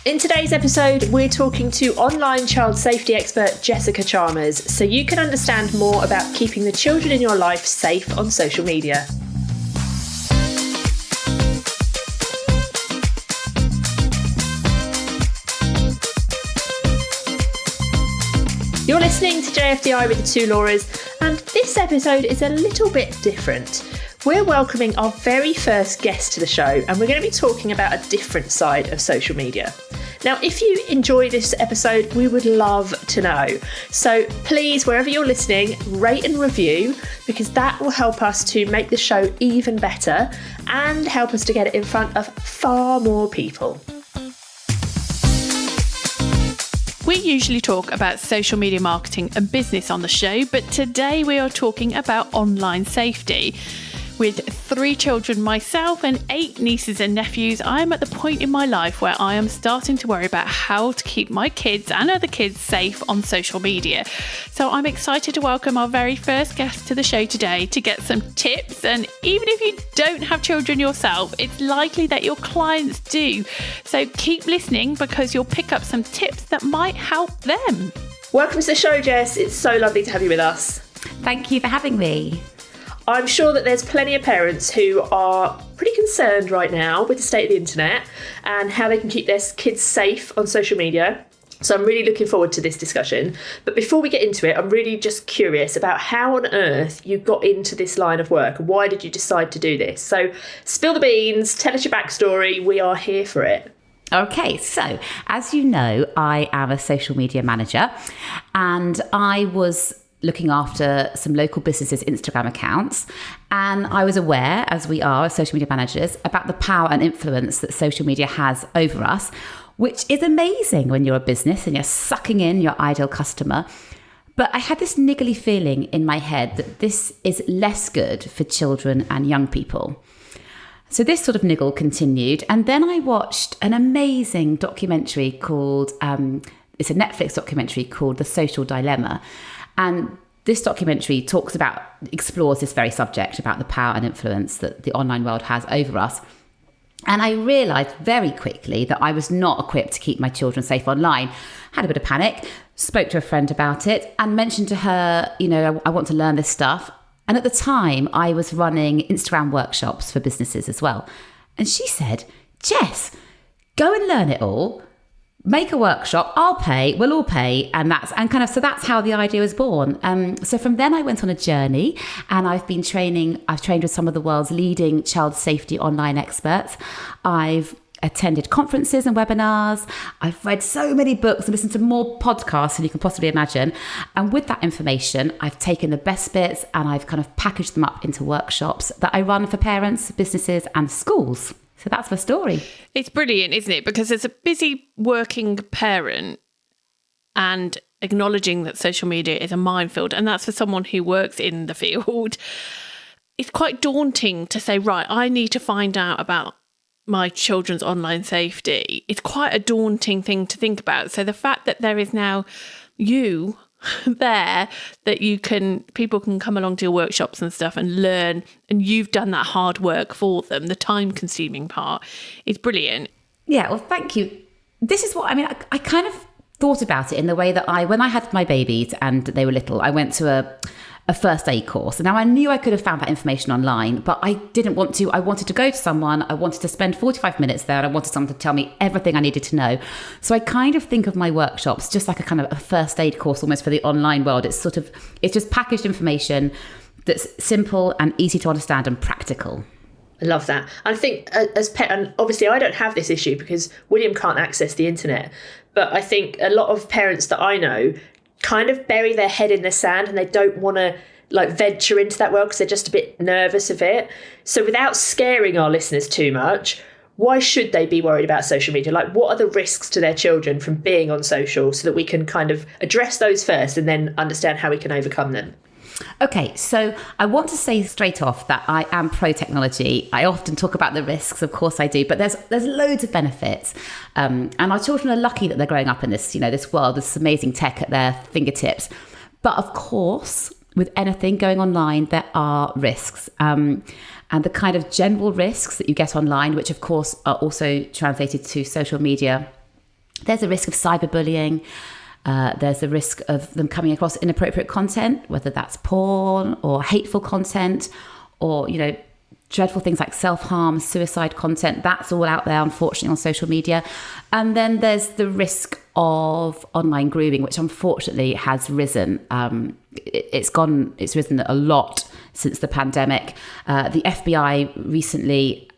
In today's episode, we're talking to online child safety expert Jessica Chalmers, so you can understand more about keeping the children in your life safe on social media. You're listening to JFDI with the two Lauras, and this episode is a little bit different. We're welcoming our very first guest to the show, and we're going to be talking about a different side of social media. Now, if you enjoy this episode, we would love to know. So please, wherever you're listening, rate and review, because that will help us to make the show even better and help us to get it in front of far more people. We usually talk about social media marketing and business on the show, but today we are talking about online safety. With 3 children myself and 8 nieces and nephews, I'm at the point in my life where I am starting to worry about how to keep my kids and other kids safe on social media. So I'm excited to welcome our very first guest to the show today to get some tips. And even if you don't have children yourself, it's likely that your clients do. So keep listening because you'll pick up some tips that might help them. Welcome to the show, Jess. It's so lovely to have you with us. Thank you for having me. I'm sure that there's plenty of parents who are pretty concerned right now with the state of the internet and how they can keep their kids safe on social media. So I'm really looking forward to this discussion. But before we get into it, I'm really just curious about how on earth you got into this line of work. Why did you decide to do this? So spill the beans, tell us your backstory. We are here for it. Okay, so as you know, I am a social media manager and I was looking after some local businesses' Instagram accounts. And I was aware, as we are as social media managers, about the power and influence that social media has over us, which is amazing when you're a business and you're sucking in your ideal customer. But I had this niggly feeling in my head that this is less good for children and young people. So this sort of niggle continued. And then I watched an amazing documentary called, it's a Netflix documentary called The Social Dilemma. And this documentary explores this very subject about the power and influence that the online world has over us. And I realised very quickly that I was not equipped to keep my children safe online. Had a bit of panic, spoke to a friend about it and mentioned to her, I want to learn this stuff. And at the time, I was running Instagram workshops for businesses as well. And she said, Jess, go and learn it all. Make a workshop, I'll pay, we'll all pay. So that's how the idea was born. So from then I went on a journey and I've trained with some of the world's leading child safety online experts. I've attended conferences and webinars. I've read so many books and listened to more podcasts than you can possibly imagine. And with that information, I've taken the best bits and I've kind of packaged them up into workshops that I run for parents, businesses and schools. So that's the story. It's brilliant, isn't it? Because as a busy working parent and acknowledging that social media is a minefield, and that's for someone who works in the field, it's quite daunting to say, right, I need to find out about my children's online safety. It's quite a daunting thing to think about. So the fact that there is now you there that people can come along to your workshops and stuff and learn, and you've done that hard work for them, the time consuming part, is brilliant. Yeah, well, thank you. This is what I kind of thought about it in the way that when I had my babies and they were little, I went to a first aid course. Now I knew I could have found that information online, but I didn't want to. I wanted to go to someone. I wanted to spend 45 minutes there. And I wanted someone to tell me everything I needed to know. So I kind of think of my workshops just like a kind of a first aid course almost for the online world. It's just packaged information that's simple and easy to understand and practical. I love that. I think and obviously I don't have this issue because William can't access the internet, but I think a lot of parents that I know kind of bury their head in the sand and they don't want to venture into that world because they're just a bit nervous of it. So without scaring our listeners too much, why should they be worried about social media? What are the risks to their children from being on social so that we can kind of address those first and then understand how we can overcome them? Okay, so I want to say straight off that I am pro-technology. I often talk about the risks, of course I do, but there's loads of benefits. And our children are lucky that they're growing up in this world, this amazing tech at their fingertips. But of course, with anything going online, there are risks. And the kind of general risks that you get online, which of course are also translated to social media, there's a risk of cyberbullying. There's a risk of them coming across inappropriate content, whether that's porn or hateful content or, dreadful things like self-harm, suicide content. That's all out there, unfortunately, on social media. And then there's the risk of online grooming, which unfortunately has risen. It's risen a lot since the pandemic. The FBI recently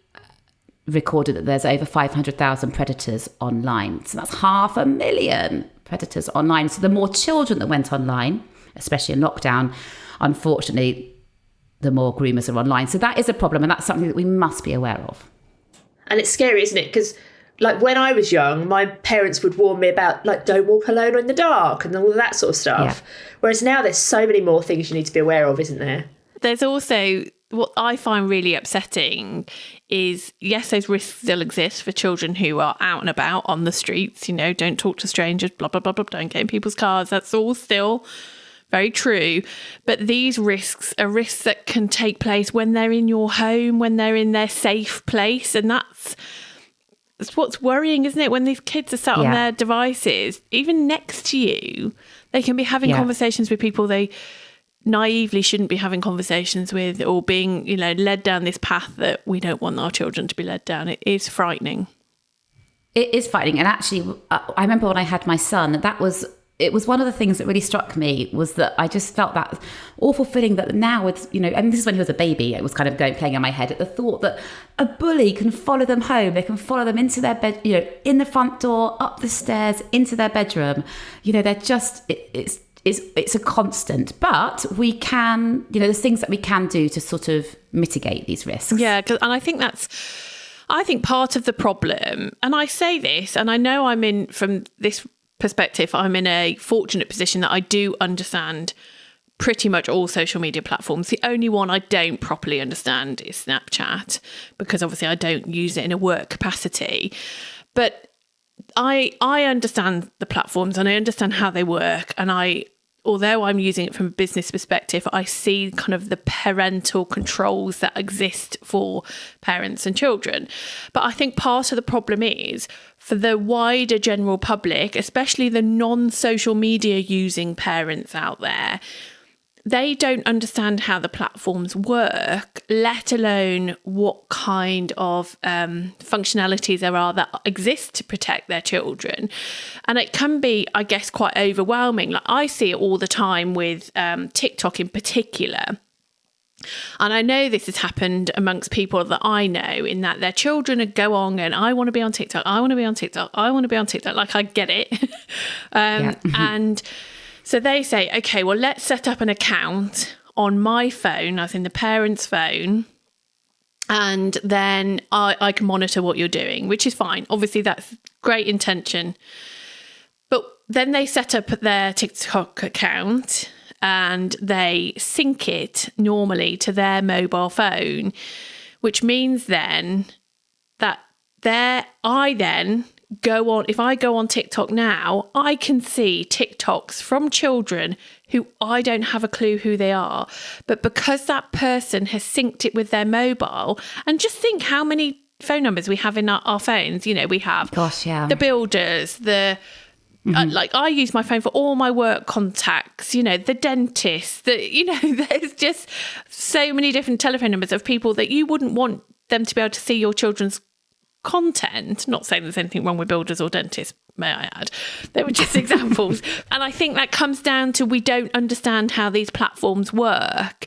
recorded that there's over 500,000 predators online. So that's 500,000 predators online. So the more children that went online, especially in lockdown, unfortunately, the more groomers are online. So that is a problem, and that's something that we must be aware of. And it's scary, isn't it? Because like when I was young, my parents would warn me about like don't walk alone in the dark and all of that sort of stuff. Yeah. Whereas now there's so many more things you need to be aware of, isn't there? There's also what I find really upsetting is, yes, those risks still exist for children who are out and about on the streets, don't talk to strangers, blah, blah, blah, blah, don't get in people's cars. That's all still very true. But these risks are risks that can take place when they're in your home, when they're in their safe place. And that's what's worrying, isn't it? When these kids are sat on their devices, even next to you, they can be having conversations with people they naively shouldn't be having conversations with, or being, led down this path that we don't want our children to be led down. It is frightening. It is frightening. And actually, I remember when I had my son, it was one of the things that really struck me was that I just felt that awful feeling that now with, and this is when he was a baby, it was kind of playing in my head at the thought that a bully can follow them home. They can follow them into their bed, in the front door, up the stairs, into their bedroom. They're just, it's a constant, but we can, there's things that we can do to sort of mitigate these risks. Yeah. And I think part of the problem, and I say this, and I know from this perspective, I'm in a fortunate position that I do understand pretty much all social media platforms. The only one I don't properly understand is Snapchat, because obviously I don't use it in a work capacity. But I understand the platforms and I understand how they work. And although I'm using it from a business perspective, I see kind of the parental controls that exist for parents and children. But I think part of the problem is for the wider general public, especially the non-social media using parents out there, they don't understand how the platforms work, let alone what kind of functionalities there are that exist to protect their children. And it can be, I guess, quite overwhelming. Like I see it all the time with TikTok in particular. And I know this has happened amongst people that I know, in that their children go on and I want to be on TikTok, I want to be on TikTok, I want to be on TikTok. Like I get it. And so they say, okay, well, let's set up an account on my phone, as in the parent's phone, and then I can monitor what you're doing, which is fine. Obviously, that's great intention. But then they set up their TikTok account and they sync it normally to their mobile phone, which means then that I then go on, if I go on TikTok now, I can see TikToks from children who I don't have a clue who they are. But because that person has synced it with their mobile, and just think how many phone numbers we have in our phones. We have the builders, like I use my phone for all my work contacts, the dentist, there's just so many different telephone numbers of people that you wouldn't want them to be able to see your children's content. Not saying there's anything wrong with builders or dentists, may I add. They were just examples. And I think that comes down to we don't understand how these platforms work.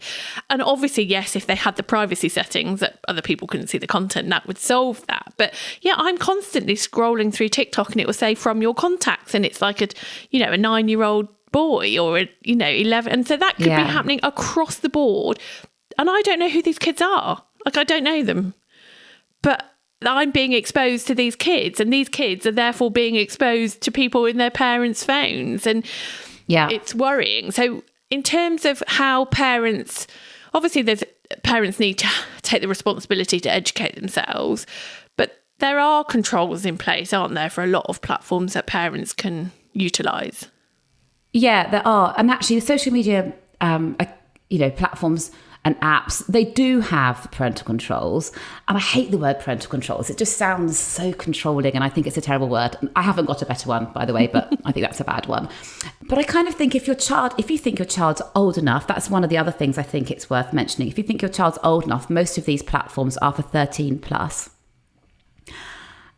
And obviously, yes, if they had the privacy settings that other people couldn't see the content, that would solve that. But yeah, I'm constantly scrolling through TikTok and it will say from your contacts, and it's like a 9-year-old boy or 11. And so that could be happening across the board. And I don't know who these kids are. Like, I don't know them. But I'm being exposed to these kids, and these kids are therefore being exposed to people in their parents' phones, and it's worrying. So in terms of how parents need to take the responsibility to educate themselves, but there are controls in place, aren't there, for a lot of platforms that parents can utilise? Yeah, there are. And actually the social media platforms and apps, they do have parental controls. And I hate the word parental controls. It just sounds so controlling, and I think it's a terrible word. I haven't got a better one, by the way, but I think that's a bad one. But I kind of think if you think your child's old enough, that's one of the other things I think it's worth mentioning. If you think your child's old enough, most of these platforms are for 13 plus.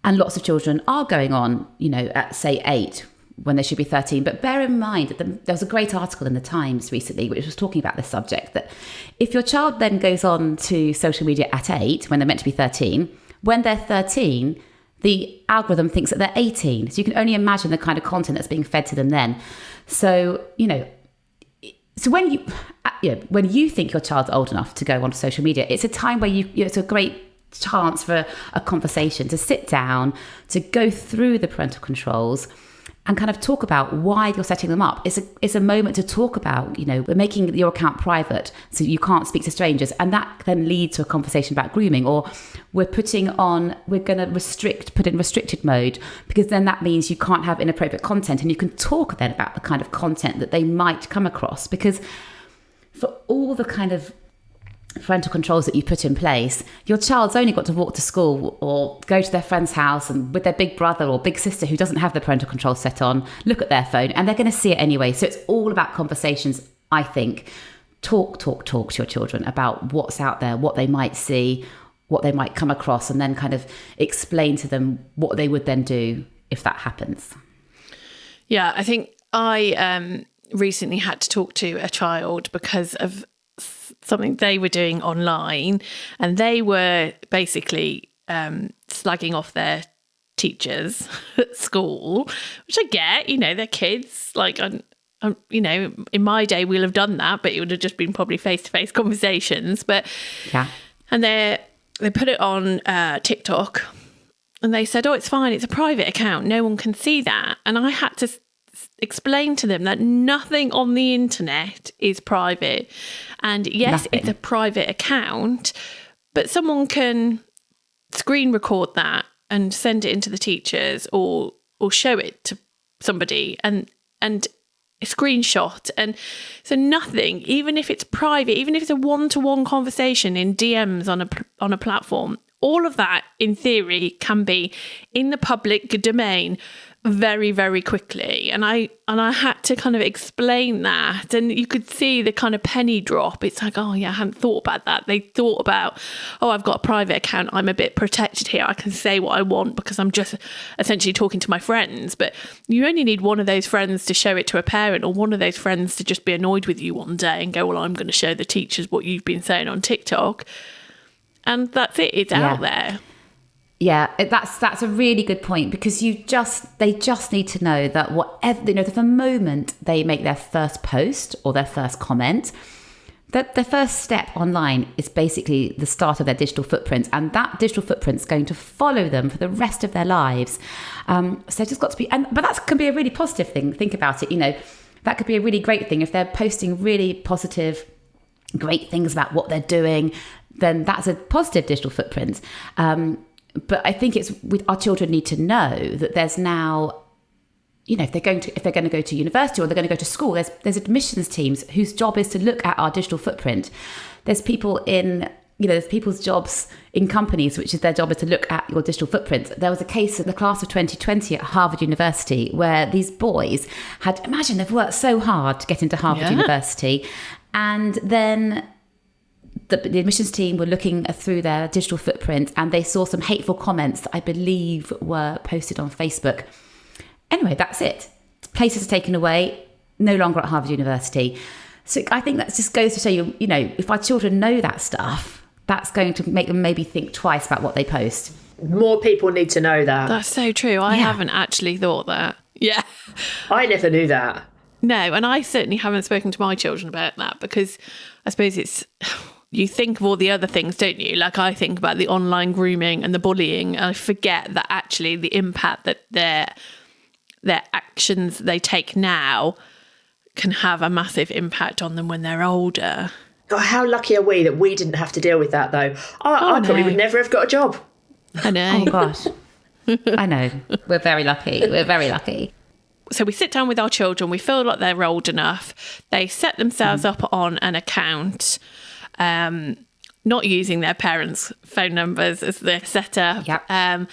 And lots of children are going on, at say 8 when they should be 13. But bear in mind that there was a great article in the Times recently which was talking about this subject, that if your child then goes on to social media at 8 when they're meant to be 13, when they're 13, the algorithm thinks that they're 18. So you can only imagine the kind of content that's being fed to them then. So, so when you think your child's old enough to go onto social media, it's a time where it's a great chance for a conversation, to sit down, to go through the parental controls and kind of talk about why you're setting them up. It's a moment to talk about, we're making your account private so you can't speak to strangers, and that then leads to a conversation about grooming. Or we're going to put in restricted mode, because then that means you can't have inappropriate content, and you can talk then about the kind of content that they might come across. Because for all the kind of parental controls that you put in place, your child's only got to walk to school or go to their friend's house and with their big brother or big sister who doesn't have the parental control set on, look at their phone, and they're going to see it anyway. So it's all about conversations, I think. Talk to your children about what's out there, what they might see, what they might come across, and then kind of explain to them what they would then do if that happens. Yeah, I think I recently had to talk to a child because of something they were doing online, and they were basically slagging off their teachers at school, which I get, they're kids. Like, in my day we'll have done that, but it would have just been probably face-to-face conversations. But yeah, and they put it on TikTok, and they said, oh, it's fine, it's a private account, no one can see that. And I had to explain to them that nothing on the internet is private. And yes, It's a private account, but someone can screen record that and send it into the teachers or show it to somebody and a screenshot. And so nothing, even if it's private, even if it's a one-to-one conversation in DMs on a platform, all of that in theory can be in the public domain very, very quickly. And I had to kind of explain that, and you could see the kind of penny drop. It's like, oh yeah, I hadn't thought about that. They thought about, oh, I've got a private account, I'm a bit protected here, I can say what I want because I'm just essentially talking to my friends. But you only need one of those friends to show it to a parent, or one of those friends to just be annoyed with you one day and go, well, I'm going to show the teachers what you've been saying on TikTok. And that's it, it's out there. Yeah, that's a really good point, because they just need to know that whatever, the moment they make their first post or their first comment, that their first step online is basically the start of their digital footprint, and that digital footprint is going to follow them for the rest of their lives. So just got to be, but that can be a really positive thing. Think about it, that could be a really great thing if they're posting really positive, great things about what they're doing. Then that's a positive digital footprint. But I think our children need to know that there's now, if they're going to go to university or they're going to go to school, there's admissions teams whose job is to look at our digital footprint. There's people there's people's jobs in companies, which is their job is to look at your digital footprint. There was a case in the class of 2020 at Harvard University where these boys they've worked so hard to get into Harvard University, and then the admissions team were looking through their digital footprint, and they saw some hateful comments that I believe were posted on Facebook. Anyway, that's it. Places are taken away, no longer at Harvard University. So I think that just goes to show you, if our children know that stuff, that's going to make them maybe think twice about what they post. More people need to know that. That's so true. I haven't actually thought that. Yeah. I never knew that. No, and I certainly haven't spoken to my children about that, because I suppose it's... You think of all the other things, don't you? Like, I think about the online grooming and the bullying, and I forget that actually the impact that their actions they take now can have a massive impact on them when they're older. God, how lucky are we that we didn't have to deal with that, though? I probably would never have got a job. I know. Oh, gosh. I know. We're very lucky. We're very lucky. So we sit down with our children. We feel like they're old enough. They set themselves up on an account. not using their parents' phone numbers as their setup. Yep. And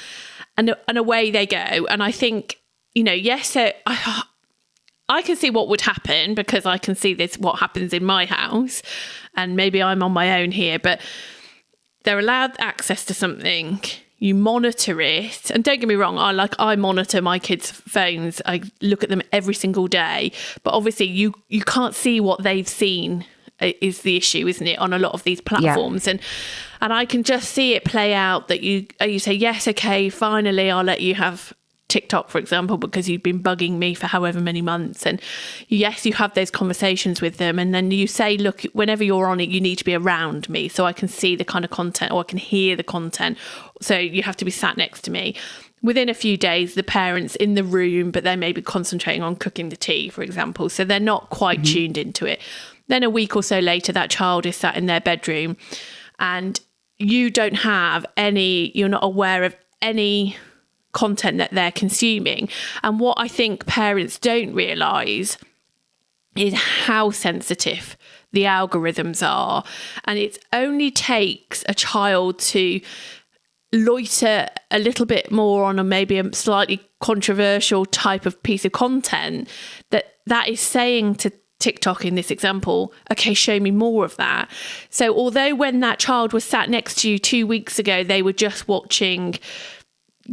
away they go. And I think, yes, so I can see what would happen because I can see what happens in my house, and maybe I'm on my own here, but they're allowed access to something. You monitor it, and don't get me wrong, I monitor my kids' phones. I look at them every single day, but obviously you can't see what they've seen is the issue, isn't it, on a lot of these platforms. Yeah. And I can just see it play out that you say, yes, okay, finally I'll let you have TikTok, for example, because you've been bugging me for however many months. And yes, you have those conversations with them, and then you say, look, whenever you're on it, you need to be around me so I can see the kind of content, or I can hear the content. So you have to be sat next to me. Within a few days, the parent's in the room, but they may be concentrating on cooking the tea, for example. So they're not quite tuned into it. Then a week or so later, that child is sat in their bedroom, and you're not aware of any content that they're consuming. And what I think parents don't realise is how sensitive the algorithms are. And it only takes a child to loiter a little bit more on maybe a slightly controversial type of piece of content that is saying to TikTok, in this example, okay, show me more of that. So although when that child was sat next to you 2 weeks ago, they were just watching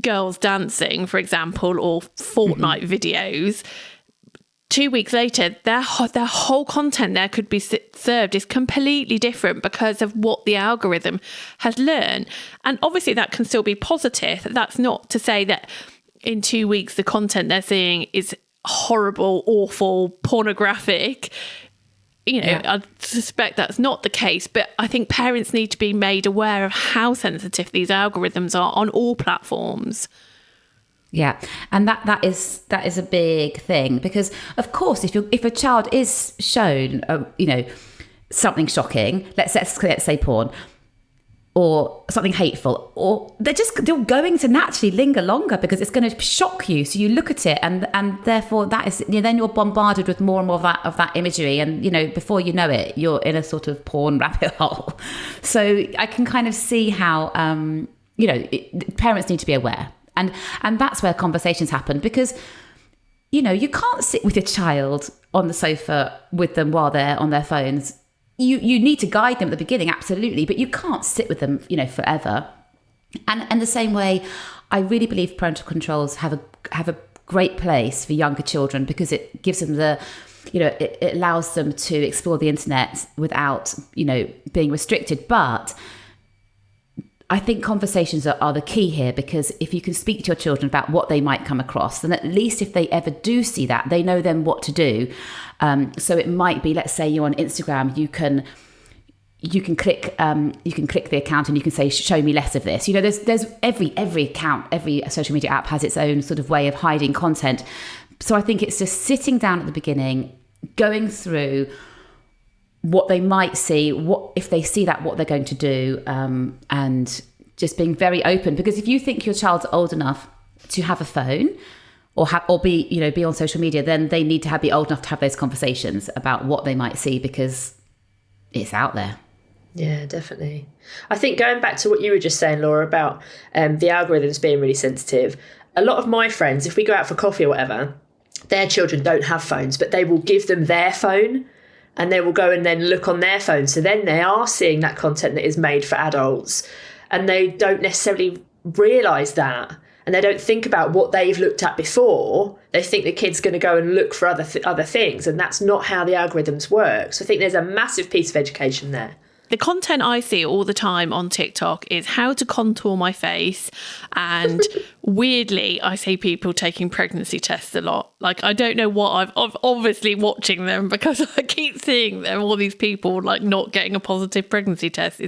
girls dancing, for example, or Fortnite videos, 2 weeks later, their whole content there could be served is completely different because of what the algorithm has learned. And obviously that can still be positive. That's not to say that in 2 weeks the content they're seeing is horrible, awful, pornographic. I suspect that's not the case, but I think parents need to be made aware of how sensitive these algorithms are on all platforms. Yeah, and that is a big thing, because of course if a child is shown something shocking, let's say porn, or something hateful, or they're going to naturally linger longer because it's going to shock you. So you look at it, and therefore that is, then you're bombarded with more and more of that imagery, and before you know it, you're in a sort of porn rabbit hole. So I can kind of see how parents need to be aware, and that's where conversations happen, because you can't sit with your child on the sofa with them while they're on their phones. You need to guide them at the beginning, absolutely, but you can't sit with them, forever. And the same way, I really believe parental controls have a great place for younger children, because it gives them it allows them to explore the internet without, being restricted. But I think conversations are the key here, because if you can speak to your children about what they might come across, then at least if they ever do see that, they know then what to do. So it might be, let's say you're on Instagram, you can click the account and you can say, show me less of this. There's every account, every social media app has its own sort of way of hiding content. So I think it's just sitting down at the beginning, going through what they might see, what if they see that, what they're going to do, and just being very open. Because if you think your child's old enough to have a phone or be on social media, then they need to be old enough to have those conversations about what they might see, because it's out there. Yeah, definitely. I think going back to what you were just saying, Laura, about the algorithms being really sensitive, a lot of my friends, if we go out for coffee or whatever, their children don't have phones, but they will give them their phone, and they will go and then look on their phone. So then they are seeing that content that is made for adults, and they don't necessarily realise that. And they don't think about what they've looked at before. They think the kid's going to go and look for other things. And that's not how the algorithms work. So I think there's a massive piece of education there. The content I see all the time on TikTok is how to contour my face. And weirdly, I see people taking pregnancy tests a lot. Like, I don't know what I'm obviously watching them, because I keep seeing them, all these people not getting a positive pregnancy test.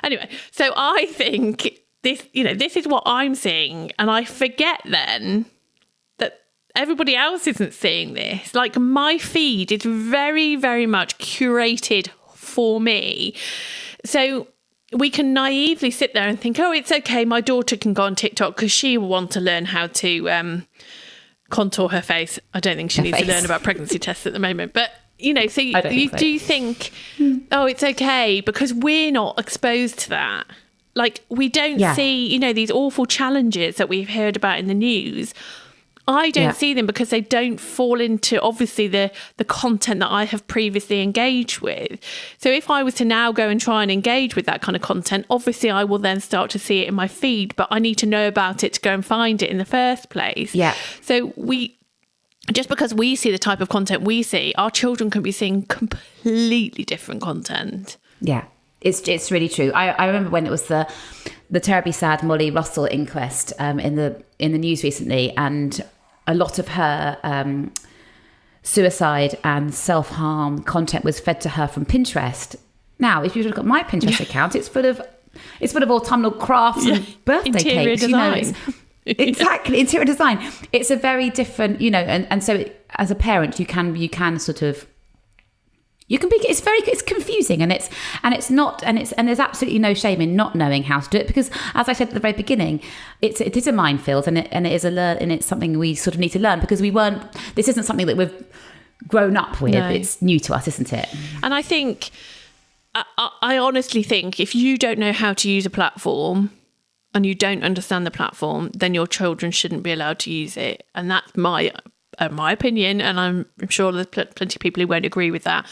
Anyway, so I think this is what I'm seeing. And I forget then that everybody else isn't seeing this. Like, my feed is very, very much curated for me. So we can naively sit there and think, oh, it's okay, my daughter can go on TikTok because she will want to learn how to contour her face. I don't think she needs to learn about pregnancy tests at the moment. But, you know, so do you think, oh, it's okay because we're not exposed to that? Like, we don't see, you know, these awful challenges that we've heard about in the news. I don't see them because they don't fall into, obviously, the content that I have previously engaged with. So if I was to now go and try and engage with that kind of content, obviously I will then start to see it in my feed, but I need to know about it to go and find it in the first place. Yeah. So just because we see the type of content we see, our children can be seeing completely different content. Yeah, it's really true. I remember when it was the terribly sad Molly Russell inquest in the news recently, and a lot of her suicide and self-harm content was fed to her from Pinterest. Now, if you look at my Pinterest account, it's full of autumnal crafts and birthday interior cakes. Design. You know, exactly, interior design. It's a very different, you know, and so as a parent, you can sort of. You can be. It's confusing, and there's absolutely no shame in not knowing how to do it, because, as I said at the very beginning, it is a minefield, and it's something we sort of need to learn, because this isn't something that we've grown up with. No. It's new to us, isn't it? And I think, I honestly think, if you don't know how to use a platform and you don't understand the platform, then your children shouldn't be allowed to use it, and that's my opinion, and I'm sure there's plenty of people who won't agree with that.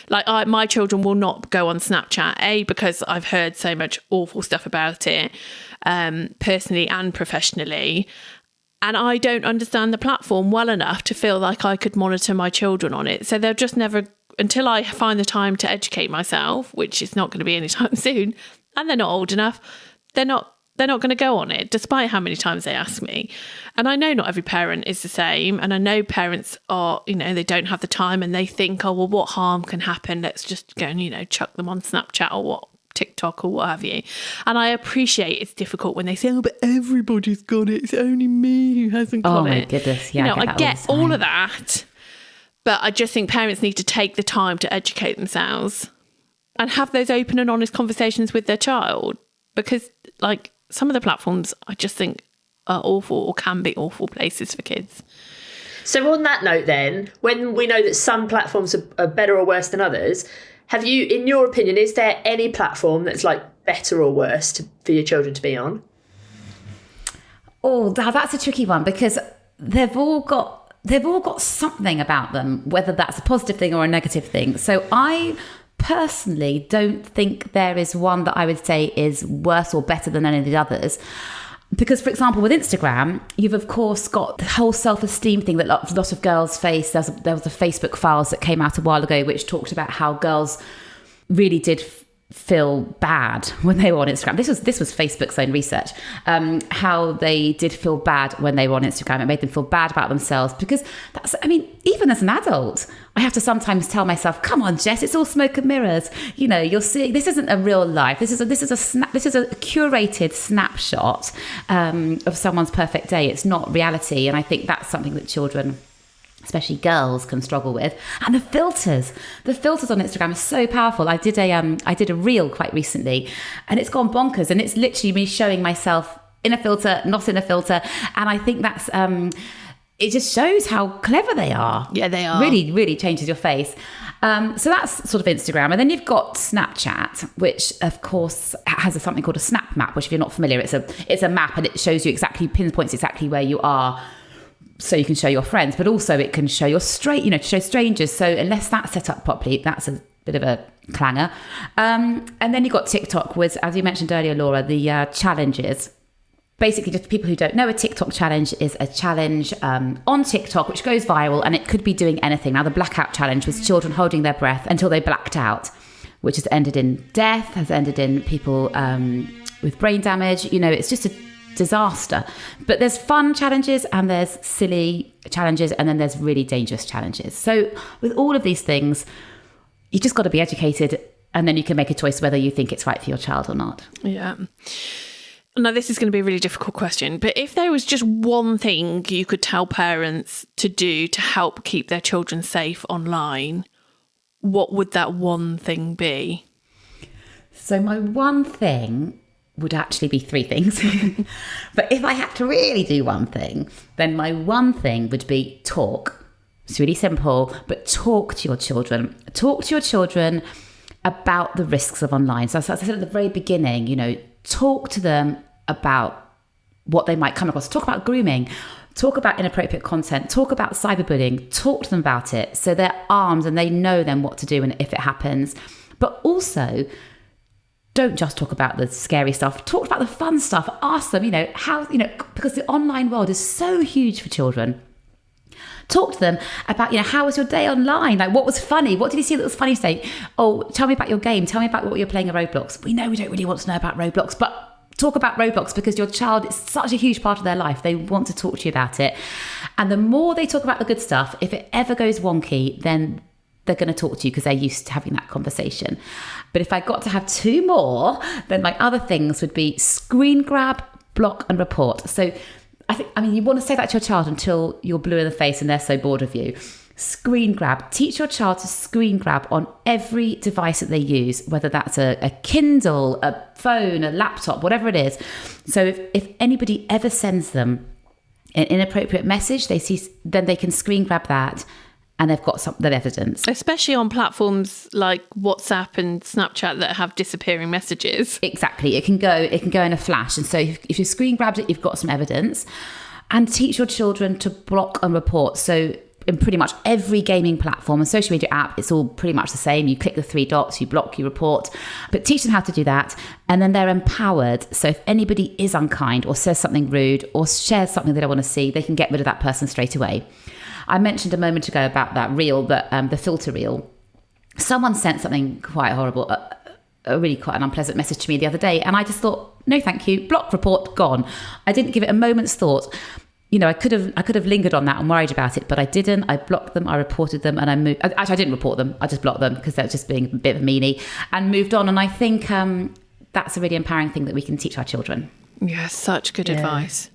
Like, my children will not go on Snapchat, because I've heard so much awful stuff about it, personally and professionally, and I don't understand the platform well enough to feel like I could monitor my children on it. So they'll just never, until I find the time to educate myself, which is not going to be anytime soon, and they're not old enough, they're not going to go on it, despite how many times they ask me. And I know not every parent is the same. And I know parents are, you know, they don't have the time, and they think, oh, well, what harm can happen? Let's just go and, you know, chuck them on Snapchat or what, TikTok or what have you. And I appreciate it's difficult when they say, oh, but everybody's got it. It's only me who hasn't got it. Oh, my goodness. Yeah, you know, I get all of that. But I just think parents need to take the time to educate themselves and have those open and honest conversations with their child. Because, like, some of the platforms I just think are awful, or can be awful places for kids. So on that note then, when we know that some platforms are better or worse than others, have you, in your opinion, is there any platform that's like better or worse for your children to be on? Oh, that's a tricky one, because they've all got something about them, whether that's a positive thing or a negative thing. So I personally don't think there is one that I would say is worse or better than any of the others, because, for example, with Instagram, you've of course got the whole self-esteem thing that a lot of girls face. There was the Facebook files that came out a while ago which talked about how girls really did feel bad when they were on Instagram. This was Facebook's own research, how they did feel bad when they were on Instagram. It made them feel bad about themselves, because that's, I mean, even as an adult, I have to sometimes tell myself, come on, Jess, it's all smoke and mirrors. You know, you're seeing, this isn't a real life. This is a curated snapshot of someone's perfect day. It's not reality. And I think that's something that children, especially girls, can struggle with. And the filters on Instagram are so powerful. I did a reel quite recently, and it's gone bonkers, and it's literally me showing myself in a filter, not in a filter. And I think that's it just shows how clever they are. Yeah, they are. Really, really changes your face. So that's sort of Instagram. And then you've got Snapchat, which of course has something called a snap map, which, if you're not familiar, it's a map, and it shows you pinpoints exactly where you are, so you can show your friends, but also it can show show strangers. So unless that's set up properly, that's a bit of a clanger. And then you've got TikTok with, as you mentioned earlier, Laura, the challenges. Basically, just for people who don't know, a TikTok challenge is a challenge on TikTok which goes viral, and it could be doing anything. Now, the blackout challenge was children holding their breath until they blacked out, which has ended in death, has ended in people with brain damage. You know, it's just a disaster. But there's fun challenges, and there's silly challenges, and then there's really dangerous challenges. So with all of these things, you just got to be educated, and then you can make a choice whether you think it's right for your child or not. Yeah. Now, this is going to be a really difficult question, but if there was just one thing you could tell parents to do to help keep their children safe online, what would that one thing be? So my one thing would actually be three things. But if I had to really do one thing, then my one thing would be talk. It's really simple, but talk to your children. Talk to your children about the risks of online. So as I said at the very beginning, talk to them about what they might come across. Talk about grooming. Talk about inappropriate content. Talk about cyberbullying. Talk to them about it so they're armed and they know then what to do and if it happens. But also, don't just talk about the scary stuff. Talk about the fun stuff. Ask them, how, because the online world is so huge for children. Talk to them about, how was your day online? Like, what was funny? What did you see that was funny today? Oh, tell me about your game. Tell me about what you're playing at Roblox. We know we don't really want to know about Roblox, but talk about Roblox because your child is such a huge part of their life. They want to talk to you about it. And the more they talk about the good stuff, if it ever goes wonky, then they're going to talk to you because they're used to having that conversation. But if I got to have two more, then my other things would be screen grab, block and report. So you want to say that to your child until you're blue in the face and they're so bored of you. Screen grab. Teach your child to screen grab on every device that they use, whether that's a Kindle, a phone, a laptop, whatever it is. So if anybody ever sends them an inappropriate message, then they can screen grab that and they've got that evidence. Especially on platforms like WhatsApp and Snapchat that have disappearing messages. Exactly. It can go in a flash. And so if you screen grabbed it, you've got some evidence. And teach your children to block and report. So in pretty much every gaming platform and social media app, it's all pretty much the same. You click the three dots, you block, you report. But teach them how to do that. And then they're empowered. So if anybody is unkind or says something rude or shares something they don't want to see, they can get rid of that person straight away. I mentioned a moment ago about that reel, the filter reel. Someone sent something quite horrible, really quite an unpleasant message to me the other day. And I just thought, no, thank you. Block, report, gone. I didn't give it a moment's thought. I could have lingered on that and worried about it, but I didn't. I blocked them, I reported them, and I moved. Actually, I didn't report them. I just blocked them because they were just being a bit of a meanie and moved on. And I think that's a really empowering thing that we can teach our children. Yeah, such good advice.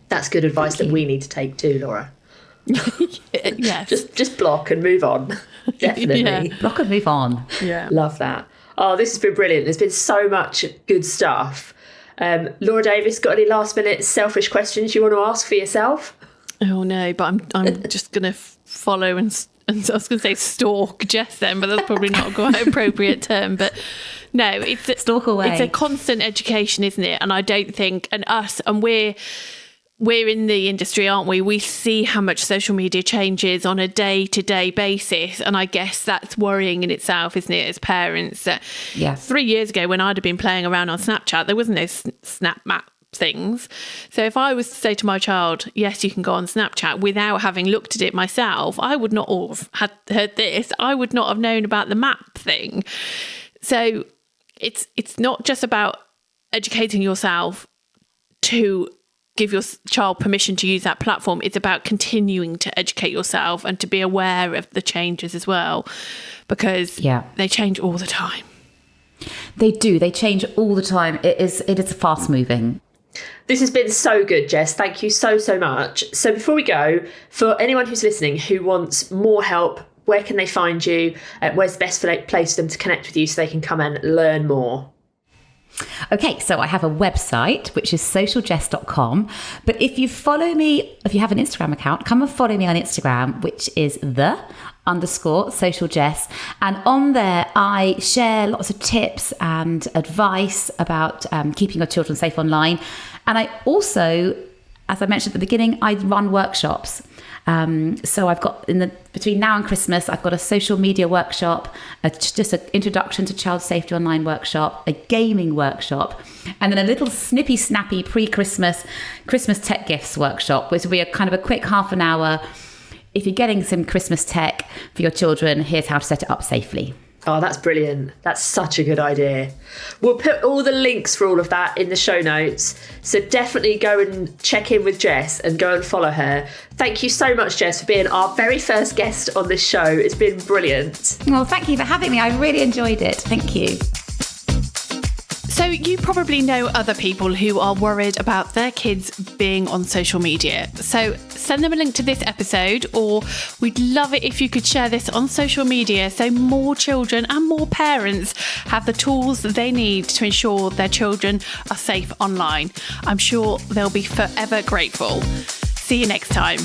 That's good advice that we need to take too, Laura. Yes. Just block and move on. Definitely. Yeah. Block and move on. Yeah. Love that. Oh, this has been brilliant. There's been so much good stuff. Laura Davis, got any last minute selfish questions you want to ask for yourself? Oh no, but I'm just going to follow and I was going to say stalk Jess then, but that's probably not a quite appropriate term. But no, it's stalk away. It's a constant education, isn't it? And I don't think, and we're in the industry, aren't we? We see how much social media changes on a day-to-day basis. And I guess that's worrying in itself, isn't it, as parents? Yes. 3 years ago, when I'd have been playing around on Snapchat, there wasn't no Snap Map things. So if I was to say to my child, yes, you can go on Snapchat without having looked at it myself, I would not have heard this. I would not have known about the map thing. So it's not just about educating yourself to give your child permission to use that platform. It's about continuing to educate yourself and to be aware of the changes as well, because they change all the time. They do. They change all the time. It is fast moving. This has been so good, Jess. Thank you so, so much. So before we go, for anyone who's listening who wants more help, where can they find you? Where's the best place for them to connect with you so they can come and learn more? Okay, so I have a website, which is socialjess.com. But if you follow me, if you have an Instagram account, come and follow me on Instagram, which is _socialjess. And on there, I share lots of tips and advice about keeping your children safe online. And I also, as I mentioned at the beginning, I run workshops. So I've got between now and Christmas, I've got a social media workshop, just an introduction to child safety online workshop, a gaming workshop, and then a little snappy pre-Christmas Christmas tech gifts workshop, which will be a kind of a quick half an hour. If you're getting some Christmas tech for your children, here's how to set it up safely. Oh, that's brilliant. That's such a good idea. We'll put all the links for all of that in the show notes. So definitely go and check in with Jess and go and follow her. Thank you so much, Jess, for being our very first guest on this show. It's been brilliant. Well, thank you for having me. I really enjoyed it. Thank you. So you probably know other people who are worried about their kids being on social media. So send them a link to this episode, or we'd love it if you could share this on social media so more children and more parents have the tools that they need to ensure their children are safe online. I'm sure they'll be forever grateful. See you next time.